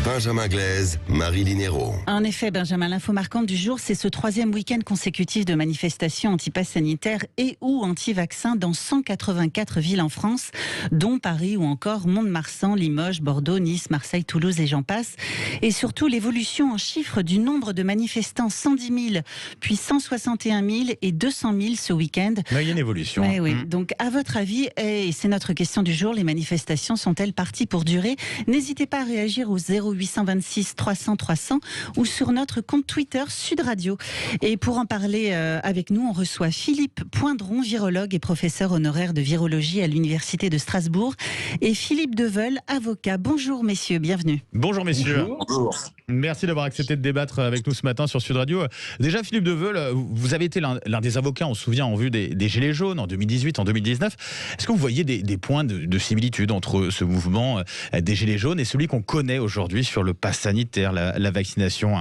Benjamin Glaise, Marie-Line Hérault. En effet, Benjamin, l'info marquante du jour, c'est ce 3e week-end consécutif de manifestations anti-pass sanitaire et ou anti-vaccin dans 184 villes en France, dont Paris ou encore Mont-de-Marsan, Limoges, Bordeaux, Nice, Marseille, Toulouse et j'en passe. Et surtout, l'évolution en chiffres du nombre de manifestants, 110 000, puis 161 000 et 200 000 ce week-end. Il y a une évolution. Ouais, oui. Donc, à votre avis, et c'est notre question du jour, les manifestations sont-elles parties pour durer? N'hésitez pas à réagir au 0826 300 300 ou sur notre compte Twitter Sud Radio. Et pour en parler avec nous, on reçoit Philippe Poindron, virologue et professeur honoraire de virologie à l'Université de Strasbourg, et Philippe Deveul, avocat. Bonjour messieurs, bienvenue. Bonjour messieurs. Bonjour. Merci d'avoir accepté de débattre avec nous ce matin sur Sud Radio. Déjà Philippe Deveul, vous avez été l'un des avocats, on se souvient, en vue des Gilets jaunes en 2018, en 2019. Est-ce que vous voyez des points de similitude entre ce mouvement des Gilets jaunes et celui qu'on connaît aujourd'hui sur le pass sanitaire, la vaccination?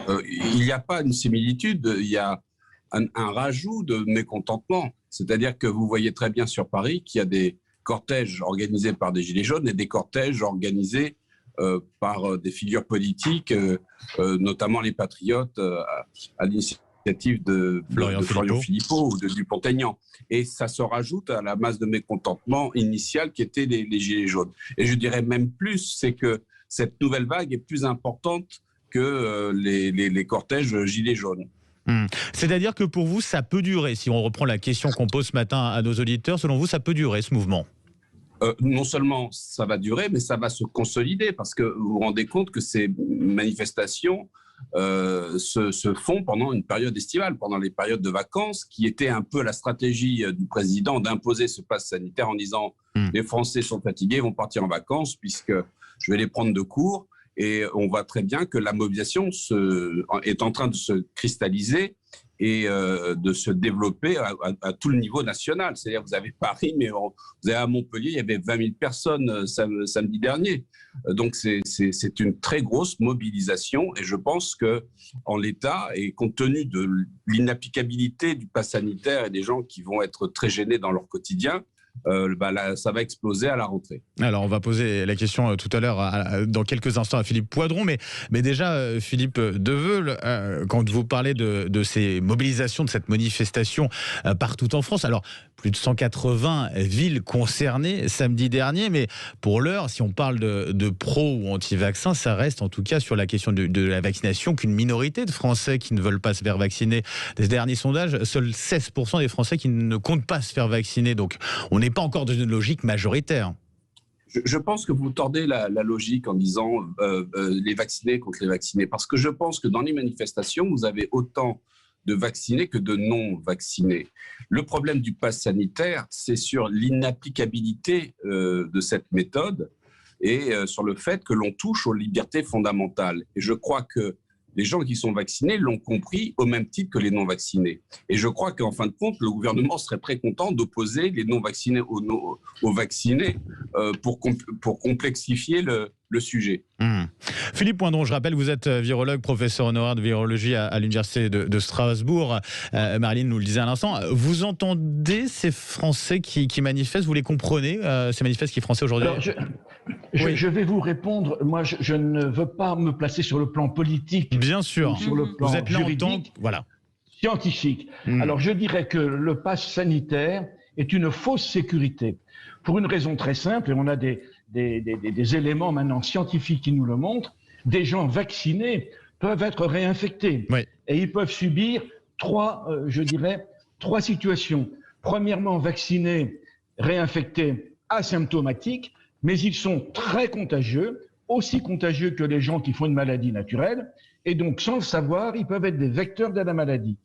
Il n'y a pas une similitude, il y a un rajout de mécontentement. C'est-à-dire que vous voyez très bien sur Paris qu'il y a des cortèges organisés par des Gilets jaunes et des cortèges organisés par des figures politiques, notamment les Patriotes, à l'initiative de Florian Philippot ou de Dupont-Aignan. Et ça se rajoute à la masse de mécontentement initial qui étaient les Gilets jaunes. Et je dirais même plus, c'est que cette nouvelle vague est plus importante que les cortèges Gilets jaunes. C'est-à-dire que pour vous, ça peut durer, si on reprend la question qu'on pose ce matin à nos auditeurs, selon vous, ça peut durer ce mouvement? Non seulement ça va durer, mais ça va se consolider, parce que vous vous rendez compte que ces manifestations se font pendant une période estivale, pendant les périodes de vacances, qui était un peu la stratégie du président d'imposer ce pass sanitaire en disant les Français sont fatigués, vont partir en vacances, puisque je vais les prendre de court. Et on voit très bien que la mobilisation est en train de se cristalliser et de se développer à tout le niveau national. C'est-à-dire, vous avez Paris, mais vous avez à Montpellier, il y avait 20 000 personnes samedi dernier. Donc, c'est une très grosse mobilisation. Et je pense qu'en l'état, et compte tenu de l'inapplicabilité du pass sanitaire et des gens qui vont être très gênés dans leur quotidien, ça va exploser à la rentrée. Alors on va poser la question tout à l'heure, dans quelques instants, à Philippe Poindron, mais déjà Philippe Deveul, quand vous parlez de ces mobilisations, de cette manifestation partout en France, alors plus de 180 villes concernées samedi dernier, mais pour l'heure, si on parle de pro ou anti-vaccin, ça reste en tout cas sur la question de la vaccination qu'une minorité de Français qui ne veulent pas se faire vacciner. Des derniers sondages, seuls 16% des Français qui ne comptent pas se faire vacciner, donc on n'est pas encore dans une logique majoritaire. Je pense que vous tordez la logique en disant les vaccinés contre les vaccinés, parce que je pense que dans les manifestations, vous avez autant de vaccinés que de non-vaccinés. Le problème du pass sanitaire, c'est sur l'inapplicabilité de cette méthode et sur le fait que l'on touche aux libertés fondamentales. Et je crois que les gens qui sont vaccinés l'ont compris au même titre que les non-vaccinés. Et je crois qu'en fin de compte, le gouvernement serait très content d'opposer les non-vaccinés aux vaccinés pour complexifier le sujet. Philippe Poindron, je rappelle, vous êtes virologue, professeur honoraire de virologie à l'Université de Strasbourg. Marie-Line nous le disait à l'instant. Vous entendez ces Français qui manifestent, vous les comprenez, ces manifestants qui sont français aujourd'hui? Je vais vous répondre. Moi, je ne veux pas me placer sur le plan politique. Bien sûr. Sur le plan vous êtes là juridique, en tant voilà. scientifique. Alors, je dirais que le pass sanitaire est une fausse sécurité. Pour une raison très simple, et on a des éléments maintenant scientifiques qui nous le montrent, des gens vaccinés peuvent être réinfectés. Oui. Et ils peuvent subir trois situations. Premièrement, vaccinés, réinfectés, asymptomatiques, mais ils sont très contagieux, aussi contagieux que les gens qui font une maladie naturelle, et donc sans le savoir, ils peuvent être des vecteurs de la maladie.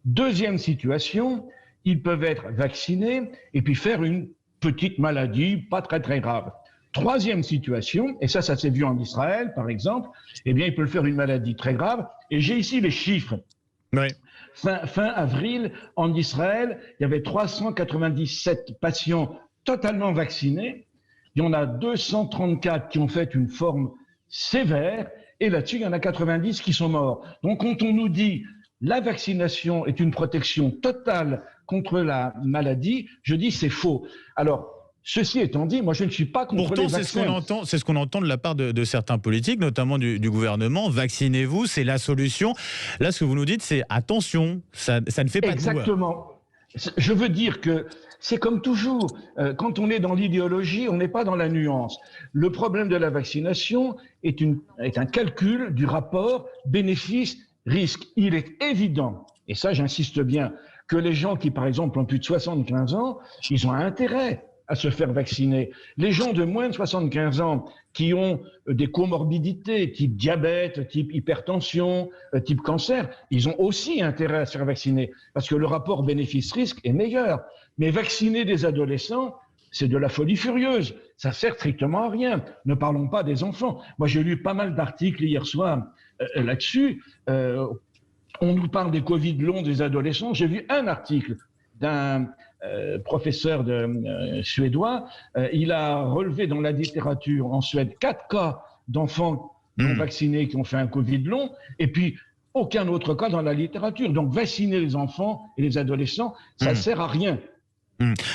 Deuxième situation, ils peuvent être vaccinés et puis faire une petite maladie, pas très très grave. Troisième situation, et ça s'est vu en Israël par exemple, eh bien ils peuvent faire une maladie très grave, et j'ai ici les chiffres. Oui. Fin avril, en Israël, il y avait 397 patients totalement vaccinés. Il y en a 234 qui ont fait une forme sévère, et là-dessus, il y en a 90 qui sont morts. Donc, quand on nous dit la vaccination est une protection totale contre la maladie, je dis c'est faux. Alors, Ceci étant dit, moi je ne suis pas contre Pourtant, les c'est vaccins. c'est ce qu'on entend de la part de certains politiques, notamment du gouvernement. Vaccinez-vous, c'est la solution. Là, ce que vous nous dites, c'est attention, ça ne fait pas de doigt. Exactement. Je veux dire que c'est comme toujours, quand on est dans l'idéologie, on n'est pas dans la nuance. Le problème de la vaccination est un calcul du rapport bénéfice-risque. Il est évident, et ça j'insiste bien, que les gens qui par exemple ont plus de 75 ans, ils ont intérêt à se faire vacciner. Les gens de moins de 75 ans qui ont des comorbidités type diabète, type hypertension, type cancer, ils ont aussi intérêt à se faire vacciner parce que le rapport bénéfice-risque est meilleur. Mais vacciner des adolescents, c'est de la folie furieuse. Ça sert strictement à rien. Ne parlons pas des enfants. Moi, j'ai lu pas mal d'articles hier soir là-dessus. On nous parle des Covid longs des adolescents. J'ai vu un article d'un professeur suédois. Il a relevé dans la littérature en Suède 4 cas d'enfants non vaccinés qui ont fait un Covid long, et puis aucun autre cas dans la littérature. Donc vacciner les enfants et les adolescents, ça ne sert à rien.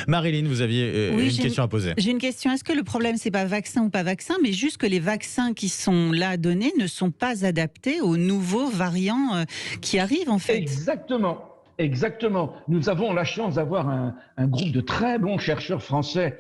Marilyn, vous aviez une question à poser. J'ai une question. Est-ce que le problème, c'est pas vaccin ou pas vaccin, mais juste que les vaccins qui sont là donnés ne sont pas adaptés aux nouveaux variants qui arrivent, en fait? Exactement. Exactement. Nous avons la chance d'avoir un groupe de très bons chercheurs français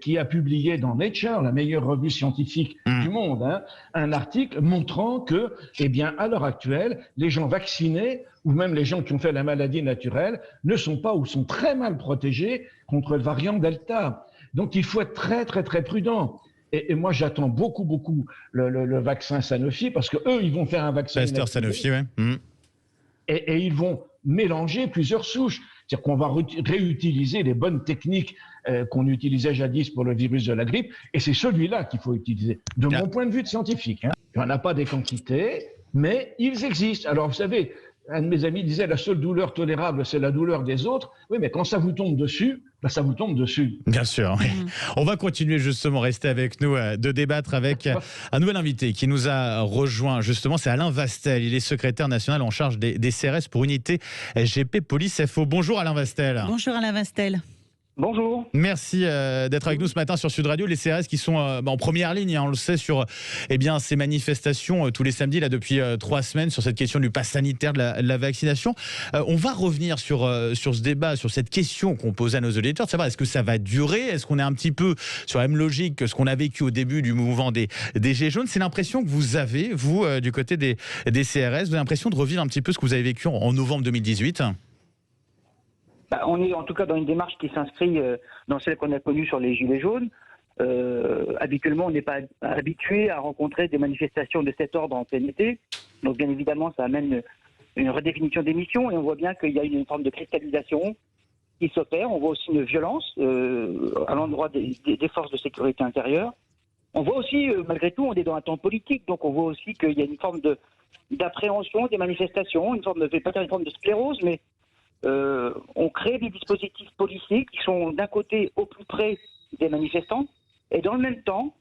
qui a publié dans Nature, la meilleure revue scientifique du monde, un article montrant que, eh bien, à l'heure actuelle, les gens vaccinés ou même les gens qui ont fait la maladie naturelle ne sont pas ou sont très mal protégés contre le variant Delta. Donc, il faut être très, très, très prudent. Et moi, j'attends beaucoup le vaccin Sanofi parce que eux, ils vont faire un vaccin. Pasteur Sanofi, ouais. Et ils vont mélanger plusieurs souches. C'est-à-dire qu'on va réutiliser les bonnes techniques qu'on utilisait jadis pour le virus de la grippe, et c'est celui-là qu'il faut utiliser, de mon point de vue de scientifique. Il n'y en a pas des quantités, mais ils existent. Alors, vous savez, un de mes amis disait la seule douleur tolérable, c'est la douleur des autres. Oui, mais quand ça vous tombe dessus, ça vous tombe dessus. Bien sûr. Oui. On va continuer justement, rester avec nous, de débattre avec un nouvel invité qui nous a rejoint justement, c'est Alain Vastel. Il est secrétaire national en charge des CRS pour unité SGP Police FO. Bonjour Alain Vastel. Bonjour Alain Vastel. Bonjour. Merci d'être avec nous ce matin sur Sud Radio. Les CRS qui sont en première ligne, on le sait, sur ces manifestations tous les samedis là, depuis 3 semaines sur cette question du pass sanitaire, de la vaccination. On va revenir sur ce débat, sur cette question qu'on posait à nos auditeurs, de savoir est-ce que ça va durer, est-ce qu'on est un petit peu sur la même logique que ce qu'on a vécu au début du mouvement des Gilets jaunes. C'est l'impression que vous avez, vous, du côté des CRS, vous avez l'impression de revivre un petit peu ce que vous avez vécu en novembre 2018 ? On est en tout cas dans une démarche qui s'inscrit dans celle qu'on a connue sur les Gilets jaunes. Habituellement, on n'est pas habitué à rencontrer des manifestations de cet ordre en plein été. Donc bien évidemment, ça amène une redéfinition des missions et on voit bien qu'il y a une forme de cristallisation qui s'opère. On voit aussi une violence à l'endroit des forces de sécurité intérieure. On voit aussi, malgré tout, on est dans un temps politique, donc on voit aussi qu'il y a une forme d'appréhension des manifestations, une forme de sclérose, mais on crée des dispositifs policiers qui sont d'un côté au plus près des manifestants et dans le même temps,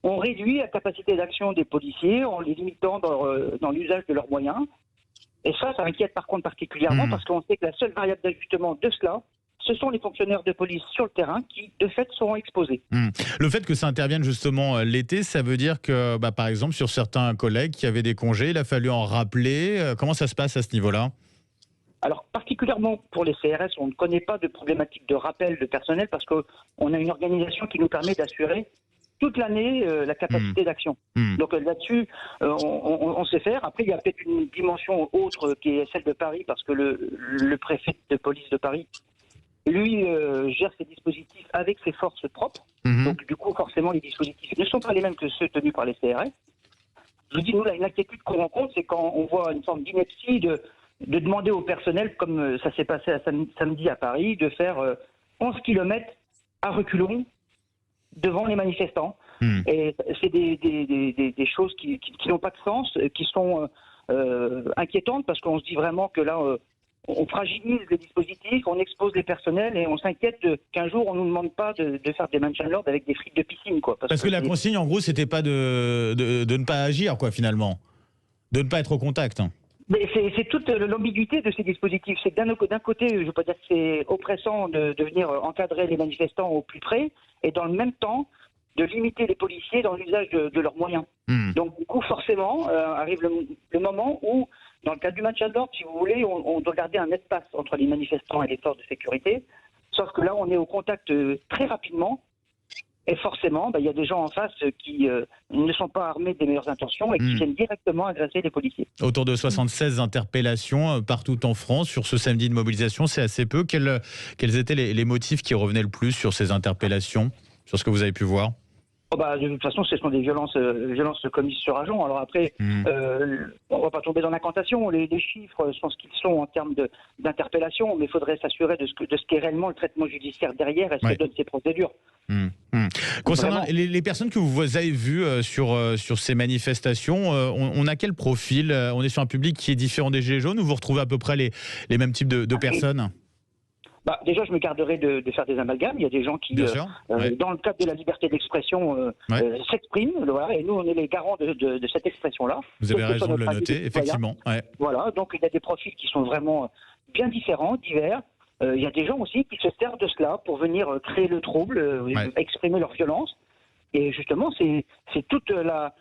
on réduit la capacité d'action des policiers en les limitant dans l'usage de leurs moyens. Et ça inquiète par contre particulièrement parce qu'on sait que la seule variable d'ajustement de cela, ce sont les fonctionnaires de police sur le terrain qui, de fait, seront exposés. Le fait que ça intervienne justement l'été, ça veut dire que, par exemple, sur certains collègues qui avaient des congés, il a fallu en rappeler. Comment ça se passe à ce niveau-là ? Alors, particulièrement pour les CRS, on ne connaît pas de problématique de rappel de personnel parce qu'on a une organisation qui nous permet d'assurer toute l'année la capacité d'action. Donc là-dessus, on sait faire. Après, il y a peut-être une dimension autre qui est celle de Paris parce que le préfet de police de Paris, lui, gère ses dispositifs avec ses forces propres. Donc du coup, forcément, les dispositifs ne sont pas les mêmes que ceux tenus par les CRS. Je vous dis, nous, l'inquiétude qu'on rencontre, c'est quand on voit une forme d'ineptie de demander au personnel, comme ça s'est passé samedi à Paris, de faire 11 km à reculons devant les manifestants. Et c'est des choses qui n'ont pas de sens, qui sont inquiétantes, parce qu'on se dit vraiment que là, on fragilise les dispositifs, on expose les personnels et on s'inquiète qu'un jour on ne nous demande pas de faire des maintien de l'ordre avec des frites de piscine. Parce que la consigne, en gros, c'était pas de ne pas agir, finalement. De ne pas être au contact. Mais c'est toute l'ambiguïté de ces dispositifs. C'est que d'un côté, je ne veux pas dire que c'est oppressant de venir encadrer les manifestants au plus près, et dans le même temps, de limiter les policiers dans l'usage de leurs moyens. Donc, du coup, forcément, arrive le moment où, dans le cadre du maintien de l'ordre, si vous voulez, on doit garder un espace entre les manifestants et les forces de sécurité. Sauf que là, on est au contact très rapidement. Et forcément, il y a des gens en face qui ne sont pas armés des meilleures intentions et qui viennent directement agresser les policiers. Autour de 76 interpellations partout en France sur ce samedi de mobilisation, c'est assez peu. Quels étaient les motifs qui revenaient le plus sur ces interpellations, sur ce que vous avez pu voir ? De toute façon, ce sont des violences commises sur agent. Alors après, on ne va pas tomber dans l'incantation. Les chiffres sont ce qu'ils sont en termes d'interpellation, mais il faudrait s'assurer de ce qu'est réellement le traitement judiciaire derrière et ce que donnent ces procédures. Concernant les personnes que vous avez vues sur ces manifestations, on a quel profil ? On est sur un public qui est différent des Gilets jaunes ou vous retrouvez à peu près les mêmes types de personnes ? Déjà, je me garderai de faire des amalgames. Il y a des gens qui, dans le cadre de la liberté d'expression, s'expriment. Voilà, et nous, on est les garants de cette expression-là. Vous avez raison de le noter, effectivement. Ouais. Voilà, donc il y a des profils qui sont vraiment bien différents, divers. Il y a des gens aussi qui se servent de cela pour venir créer le trouble, exprimer leur violence. Et justement, c'est toute la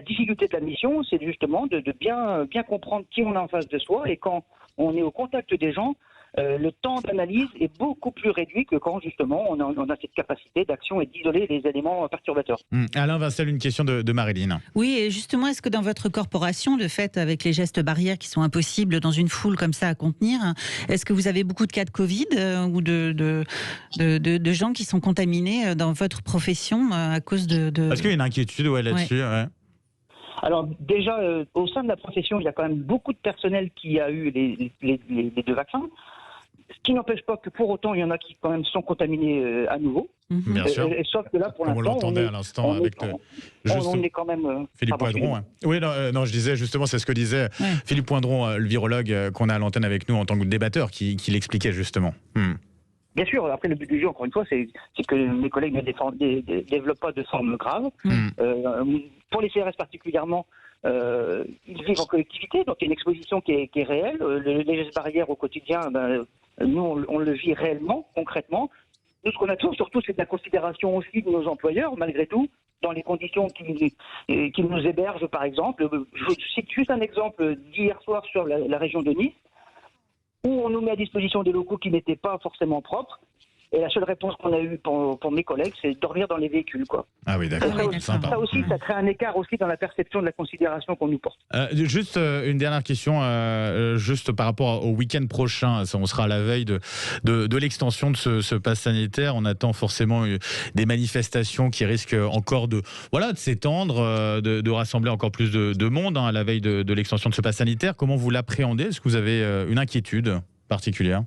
difficulté de la mission, c'est justement de bien comprendre qui on a en face de soi. Et quand on est au contact des gens, le temps d'analyse est beaucoup plus réduit que quand justement on a cette capacité d'action et d'isoler les éléments perturbateurs. Alain Vincel, une question de Marilyn. Oui, et justement, est-ce que dans votre corporation, le fait avec les gestes barrières qui sont impossibles dans une foule comme ça à contenir, est-ce que vous avez beaucoup de cas de Covid ou de gens qui sont contaminés dans votre profession à cause de... Est-ce qu'il y a une inquiétude là-dessus ? Alors déjà, au sein de la profession, il y a quand même beaucoup de personnel qui a eu les 2 vaccins. Ce qui n'empêche pas que pour autant, il y en a qui quand même sont contaminés à nouveau. Bien sûr. Sauf que là, pour l'instant, on l'entendait à l'instant avec on est quand même... Philippe Poindron. Oui, non, je disais justement, c'est ce que disait Philippe Poindron, le virologue qu'on a à l'antenne avec nous en tant que débatteur, qui l'expliquait justement. Bien sûr, après le but du jeu, encore une fois, c'est que mes collègues ne développent pas de forme grave. Pour les CRS particulièrement, ils vivent en collectivité, donc il y a une exposition qui est réelle. Les gestes barrières au quotidien, nous, on le vit réellement, concrètement. Nous, ce qu'on attend surtout, c'est de la considération aussi de nos employeurs, malgré tout, dans les conditions qu'ils nous hébergent, par exemple. Je cite juste un exemple d'hier soir sur la région de Nice, où on nous met à disposition des locaux qui n'étaient pas forcément propres. Et la seule réponse qu'on a eue pour mes collègues, c'est dormir dans les véhicules, quoi. Ah oui, d'accord. Ça aussi, ça crée un écart aussi dans la perception de la considération qu'on nous porte. Juste une dernière question, juste par rapport au week-end prochain. On sera à la veille de l'extension de ce pass sanitaire. On attend forcément des manifestations qui risquent encore de s'étendre, de rassembler encore plus de monde à la veille de l'extension de ce pass sanitaire. Comment vous l'appréhendez ? Est-ce que vous avez une inquiétude particulière ?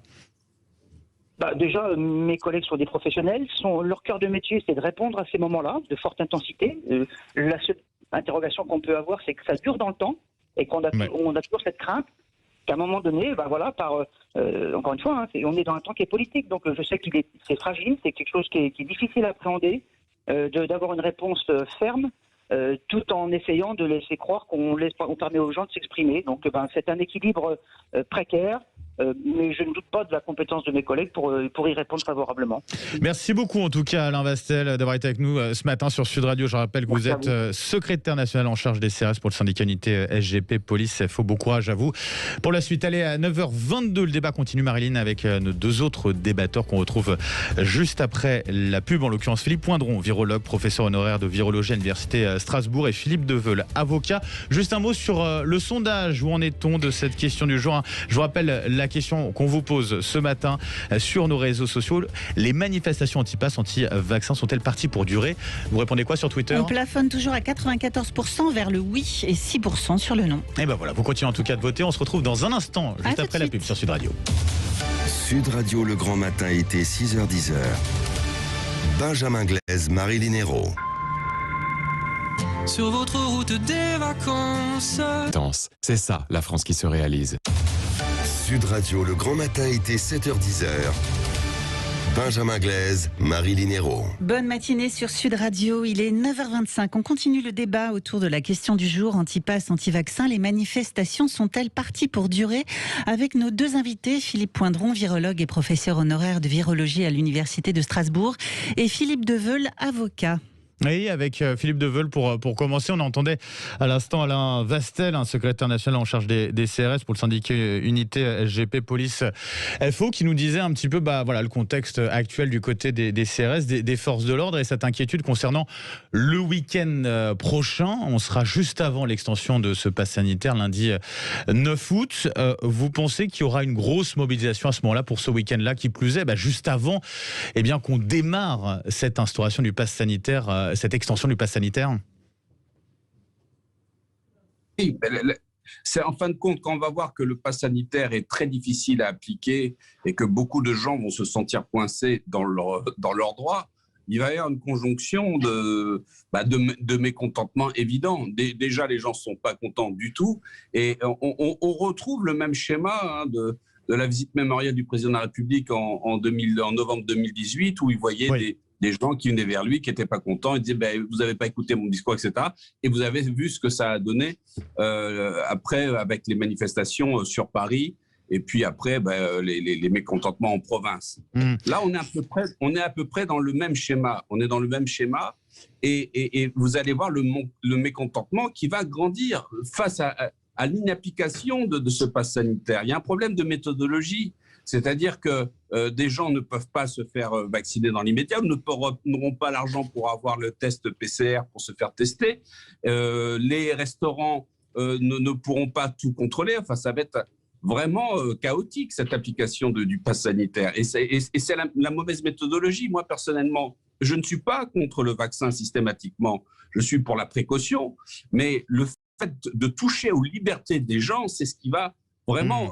Déjà, mes collègues sont des professionnels. Leur cœur de métier, c'est de répondre à ces moments-là, de forte intensité. La seule interrogation qu'on peut avoir, c'est que ça dure dans le temps et qu'on a toujours cette crainte qu'à un moment donné, encore une fois, on est dans un temps qui est politique. Donc, je sais c'est fragile, c'est quelque chose qui est difficile à appréhender, d'avoir une réponse ferme, tout en essayant de laisser croire qu'on permet aux gens de s'exprimer. Donc, c'est un équilibre précaire. Mais je ne doute pas de la compétence de mes collègues pour y répondre favorablement. Merci beaucoup en tout cas Alain Vastel d'avoir été avec nous ce matin sur Sud Radio. Je rappelle que vous êtes secrétaire national en charge des CRS pour le syndicat unité SGP Police FO. Bon courage à vous pour la suite. Allez, à 9h22, le débat continue, Marilyn, avec nos 2 autres débatteurs qu'on retrouve juste après la pub, en l'occurrence Philippe Poindron, virologue, professeur honoraire de virologie à l'université Strasbourg, et Philippe Deveul, avocat. Juste un mot sur le sondage. Où en est-on de cette question du jour ? Je vous rappelle la question qu'on vous pose ce matin sur nos réseaux sociaux. Les manifestations anti-pass, anti-vaccins sont-elles parties pour durer ? Vous répondez quoi sur Twitter ? On plafonne toujours à 94% vers le oui et 6% sur le non. Et voilà, vous continuez en tout cas de voter. On se retrouve dans un instant, juste après la pub sur Sud Radio. Sud Radio, le grand matin, été 6h-10h. Benjamin Glaise, Marilyn Hérault. Sur votre route des vacances. C'est ça, la France qui se réalise. Sud Radio, le grand matin, été 7h-10h. Benjamin Glaise, Marilyn Hérault. Bonne matinée sur Sud Radio, il est 9h25. On continue le débat autour de la question du jour, anti-pass, anti-vaccin. Les manifestations sont-elles parties pour durer? Avec nos deux invités, Philippe Poindron, virologue et professeur honoraire de virologie à l'Université de Strasbourg, et Philippe Deveul, avocat. Oui, avec Philippe Deveul, pour commencer, on entendait à l'instant Alain Vastel, un secrétaire national en charge des CRS pour le syndicat Unité SGP Police FO, qui nous disait un petit peu le contexte actuel du côté des CRS, des forces de l'ordre, et cette inquiétude concernant le week-end prochain. On sera juste avant l'extension de ce pass sanitaire, lundi 9 août. Vous pensez qu'il y aura une grosse mobilisation à ce moment-là pour ce week-end-là, qui plus est, juste avant qu'on démarre cette instauration du pass sanitaire, cette extension du pass sanitaire? Oui, c'est en fin de compte, quand on va voir que le pass sanitaire est très difficile à appliquer et que beaucoup de gens vont se sentir coincés dans leur droit, il va y avoir une conjonction de mécontentement évident. Déjà, les gens ne sont pas contents du tout. Et on retrouve le même schéma de la visite mémorielle du président de la République en novembre 2018, où il voyait des gens qui venaient vers lui, qui n'étaient pas contents, et disaient vous n'avez pas écouté mon discours, etc. Et vous avez vu ce que ça a donné après, avec les manifestations sur Paris, et puis après les mécontentements en province. Là, on est à peu près dans le même schéma. On est dans le même schéma, et vous allez voir le mécontentement qui va grandir face à l'inapplication de ce pass sanitaire. Il y a un problème de méthodologie. C'est-à-dire que des gens ne peuvent pas se faire vacciner dans l'immédiat, n'auront pas l'argent pour avoir le test PCR pour se faire tester. Les restaurants ne pourront pas tout contrôler. Enfin, ça va être vraiment chaotique, cette application du pass sanitaire. Et c'est la mauvaise méthodologie. Moi, personnellement, je ne suis pas contre le vaccin systématiquement. Je suis pour la précaution. Mais le fait de toucher aux libertés des gens, c'est ce qui va vraiment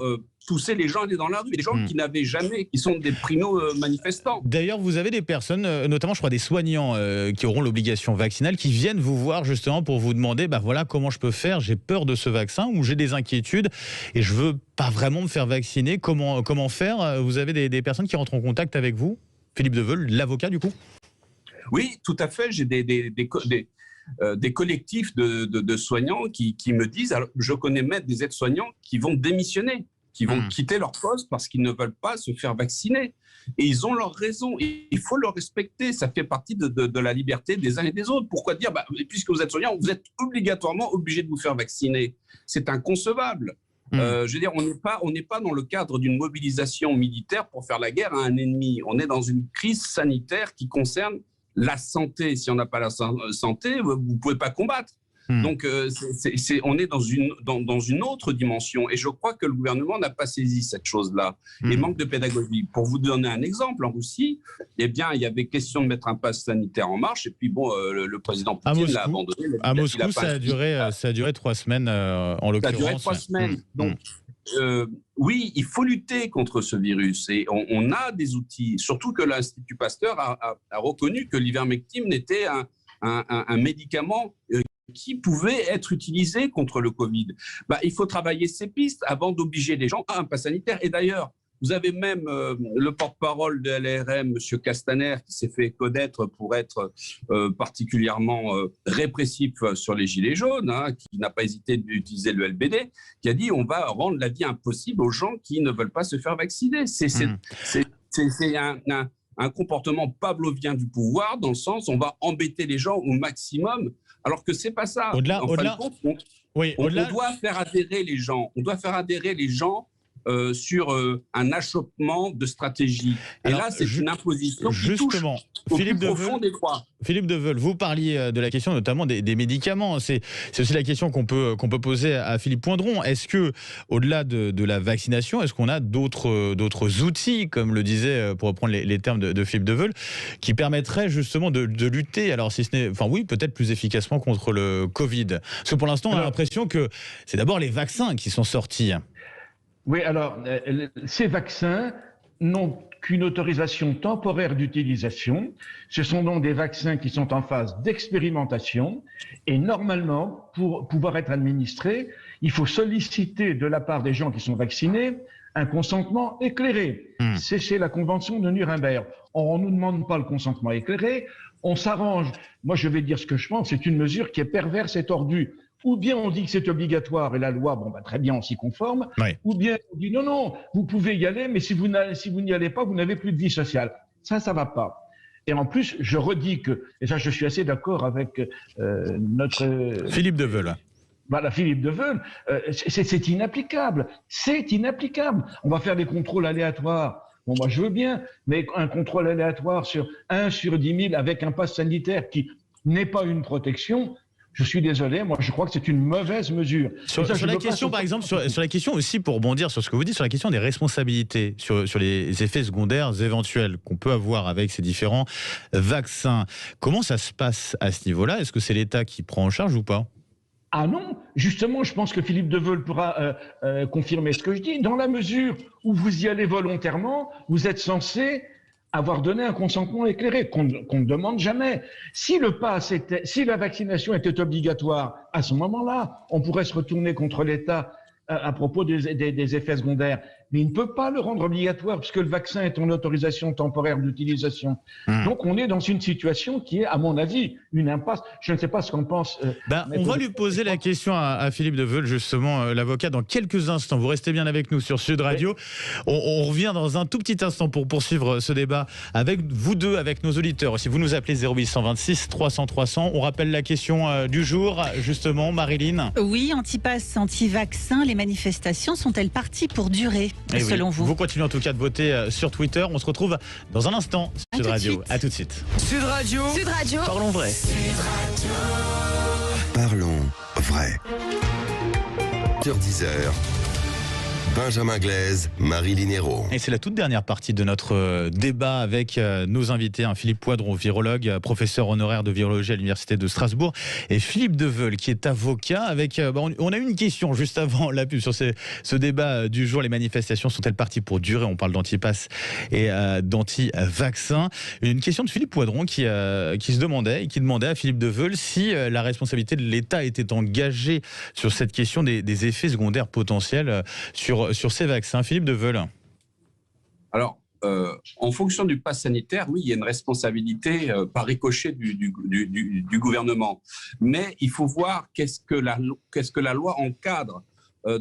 pousser les gens à aller dans la rue, des gens qui n'avaient jamais, qui sont des primo-manifestants. D'ailleurs, vous avez des personnes, notamment je crois des soignants qui auront l'obligation vaccinale, qui viennent vous voir justement pour vous demander comment je peux faire, j'ai peur de ce vaccin ou j'ai des inquiétudes et je veux pas vraiment me faire vacciner, comment faire? Vous avez des personnes qui rentrent en contact avec vous? Philippe Deveul, l'avocat du coup? Oui, tout à fait, j'ai des collectifs de soignants qui me disent, alors, je connais même des aides-soignants qui vont démissionner, qui vont quitter leur poste parce qu'ils ne veulent pas se faire vacciner. Et ils ont leur raison, et il faut le respecter, ça fait partie de la liberté des uns et des autres. Pourquoi dire, puisque vous êtes soignant, vous êtes obligatoirement obligé de vous faire vacciner? C'est inconcevable. Je veux dire, on n'est pas dans le cadre d'une mobilisation militaire pour faire la guerre à un ennemi. On est dans une crise sanitaire qui concerne la santé. Si on n'a pas la santé, vous ne pouvez pas combattre. Donc, on est dans une autre dimension. Et je crois que le gouvernement n'a pas saisi cette chose-là. Et manque de pédagogie. Pour vous donner un exemple, en Russie, il y avait question de mettre un pass sanitaire en marche. Et puis, le président Poutine l'a abandonné. À Moscou, ça a duré 3 semaines, en l'occurrence. Ça a duré 3 semaines. Donc, oui, il faut lutter contre ce virus et on a des outils, surtout que l'Institut Pasteur a reconnu que l'ivermectine était un médicament qui pouvait être utilisé contre le Covid. Il faut travailler ces pistes avant d'obliger les gens à un pass sanitaire. Et d'ailleurs, vous avez même le porte-parole de LRM, M. Castaner, qui s'est fait connaître pour être particulièrement répressif sur les gilets jaunes, qui n'a pas hésité d'utiliser le LBD, qui a dit on va rendre la vie impossible aux gens qui ne veulent pas se faire vacciner. C'est un comportement pavlovien du pouvoir, dans le sens on va embêter les gens au maximum, alors que c'est pas ça. On doit faire adhérer les gens. On doit faire adhérer les gens sur un achoppement de stratégie. Et alors, là, c'est une imposition qui touche au plus profond des droits. Philippe Deveul, vous parliez de la question notamment des médicaments. C'est aussi la question qu'on peut poser à Philippe Poindron. Est-ce que, au-delà de la vaccination, est-ce qu'on a d'autres outils, comme le disait, pour reprendre les termes de Philippe Deveul, qui permettraient justement de lutter, alors si ce n'est, peut-être plus efficacement contre le Covid? Parce que pour l'instant, on a l'impression que c'est d'abord les vaccins qui sont sortis. Oui, alors, ces vaccins n'ont qu'une autorisation temporaire d'utilisation. Ce sont donc des vaccins qui sont en phase d'expérimentation. Et normalement, pour pouvoir être administrés, il faut solliciter de la part des gens qui sont vaccinés un consentement éclairé. C'est la convention de Nuremberg. On ne nous demande pas le consentement éclairé, on s'arrange. Moi, je vais dire ce que je pense, c'est une mesure qui est perverse et tordue. Ou bien on dit que c'est obligatoire et la loi, très bien, on s'y conforme. Oui. Ou bien on dit non, vous pouvez y aller, mais si vous n'y allez pas, vous n'avez plus de vie sociale. Ça va pas. Et en plus, je redis que, et ça je suis assez d'accord avec notre... Philippe Deveul. Voilà, Philippe Deveul, c'est inapplicable. C'est inapplicable. On va faire des contrôles aléatoires. Bon, moi je veux bien, mais un contrôle aléatoire sur 1 sur 10 000 avec un pass sanitaire qui n'est pas une protection... Je suis désolé, moi je crois que c'est une mauvaise mesure. Sur la question, par exemple, sur la question aussi, pour rebondir sur ce que vous dites, sur la question des responsabilités, sur les effets secondaires éventuels qu'on peut avoir avec ces différents vaccins, comment ça se passe à ce niveau-là? Est-ce que c'est l'État qui prend en charge ou pas? Ah non, justement, je pense que Philippe Deveul pourra confirmer ce que je dis. Dans la mesure où vous y allez volontairement, vous êtes censé avoir donné un consentement éclairé, qu'on ne demande jamais. Si la vaccination était obligatoire, à ce moment-là, on pourrait se retourner contre l'État à propos des effets secondaires. Mais il ne peut pas le rendre obligatoire puisque le vaccin est en autorisation temporaire d'utilisation. Donc on est dans une situation qui est, à mon avis, une impasse. Je ne sais pas ce qu'en pense... on va lui poser la question à Philippe Deveul, justement, l'avocat, dans quelques instants. Vous restez bien avec nous sur Sud Radio. On revient dans un tout petit instant pour poursuivre ce débat avec vous deux, avec nos auditeurs. Si vous nous appelez 0826 300 300, on rappelle la question du jour, justement, Marilyn. Oui, anti-pass, anti-vaccin, les manifestations sont-elles parties pour durer, selon vous? Vous continuez en tout cas de voter sur Twitter. On se retrouve dans un instant sur Sud Radio. À tout de suite. Sud Radio. Sud Radio. Parlons vrai. Parlons vrai. Sur 10h. Benjamin Glaise, Marilyn Hérault. Et c'est la toute dernière partie de notre débat avec nos invités, Philippe Poidron, virologue, professeur honoraire de virologie à l'Université de Strasbourg, et Philippe Deveul, qui est avocat. Avec, on a eu une question juste avant la pub sur ce débat du jour. Les manifestations sont-elles parties pour durer? On parle d'anti-pass et d'anti-vaccin. Une question de Philippe Poidron qui se demandait et qui demandait à Philippe Deveul si la responsabilité de l'État était engagée sur cette question des effets secondaires potentiels sur ces vaccins. Philippe Deveul. Alors, en fonction du pass sanitaire, oui, il y a une responsabilité par ricochet du gouvernement. Mais il faut voir qu'est-ce que la loi encadre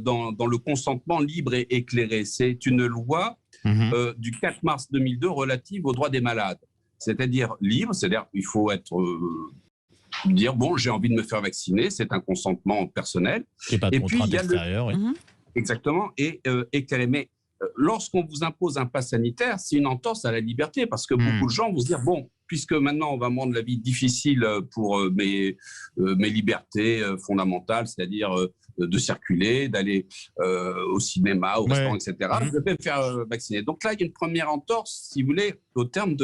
dans le consentement libre et éclairé. C'est une loi du 4 mars 2002 relative aux droits des malades. C'est-à-dire libre, c'est-à-dire il faut dire bon, j'ai envie de me faire vacciner, c'est un consentement personnel. Et pas de contrainte extérieure, oui. Exactement, et éclairé. Mais lorsqu'on vous impose un pass sanitaire, c'est une entorse à la liberté, parce que beaucoup de gens vont se dire, bon, puisque maintenant on va me rendre la vie difficile pour mes libertés fondamentales, c'est-à-dire de circuler, d'aller au cinéma, au restaurant, etc., je vais me faire vacciner. Donc là, il y a une première entorse, si vous voulez, au terme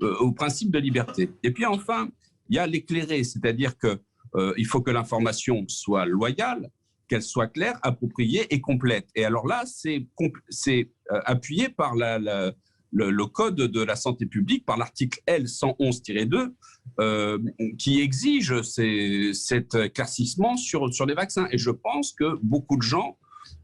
au principe de liberté. Et puis enfin, il y a l'éclairé, c'est-à-dire qu'il faut que l'information soit loyale, qu'elle soit claire, appropriée et complète. Et alors là, c'est appuyé par le Code de la santé publique, par l'article L111-2, qui exige cet éclaircissement sur les vaccins. Et je pense que beaucoup de gens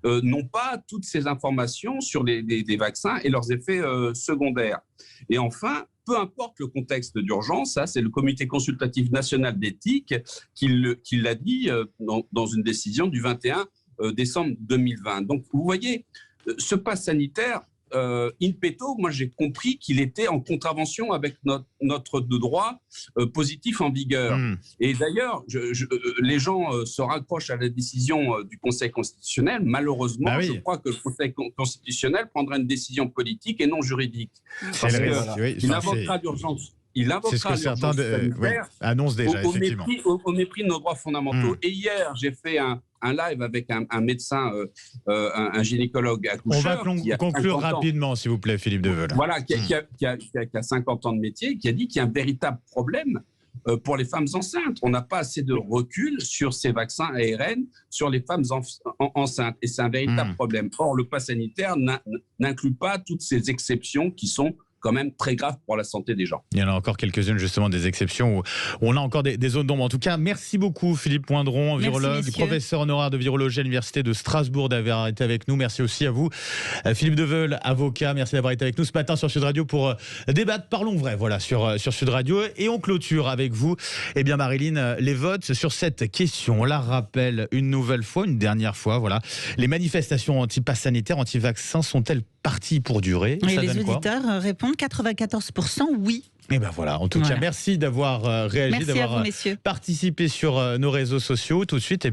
n'ont pas toutes ces informations sur des vaccins et leurs effets secondaires. Et enfin, peu importe le contexte d'urgence, ça c'est le Comité consultatif national d'éthique qui l'a dit dans une décision du 21 décembre 2020. Donc vous voyez, ce pass sanitaire, in petto, moi j'ai compris qu'il était en contravention avec notre droit positif en vigueur. Et d'ailleurs, les gens se raccrochent à la décision du Conseil constitutionnel. Malheureusement, je crois que le Conseil constitutionnel prendra une décision politique et non juridique. Parce qu'il invoquera d'urgence. Il invoquera l'urgence sanitaire annonce déjà, effectivement. Au mépris de nos droits fondamentaux. Et hier, j'ai fait un live avec un médecin, un gynécologue accoucheur. On va conclure rapidement, s'il vous plaît, Philippe Deveul. Voilà, qui a 50 ans de métier, qui a dit qu'il y a un véritable problème pour les femmes enceintes. On n'a pas assez de recul sur ces vaccins ARN sur les femmes enceintes. Et c'est un véritable problème. Or, le pass sanitaire n'inclut pas toutes ces exceptions qui sont quand même très grave pour la santé des gens. Il y en a encore quelques-unes, justement, des exceptions où on a encore des zones d'ombre. En tout cas, merci beaucoup Philippe Poindron, virologue, professeur honoraire de virologie à l'Université de Strasbourg, d'avoir été avec nous. Merci aussi à vous, Philippe Deveul, avocat. Merci d'avoir été avec nous ce matin sur Sud Radio pour débattre. Parlons vrai, voilà, sur Sud Radio. Et on clôture avec vous, Marilyn, les votes sur cette question. On la rappelle une nouvelle fois, une dernière fois. Voilà. Les manifestations anti-pass sanitaire, anti-vaccins sont-elles parties pour durer? Et les auditeurs répondent 94% oui. Et ben voilà, en tout cas, merci d'avoir réagi, d'avoir participé sur nos réseaux sociaux. Tout de suite,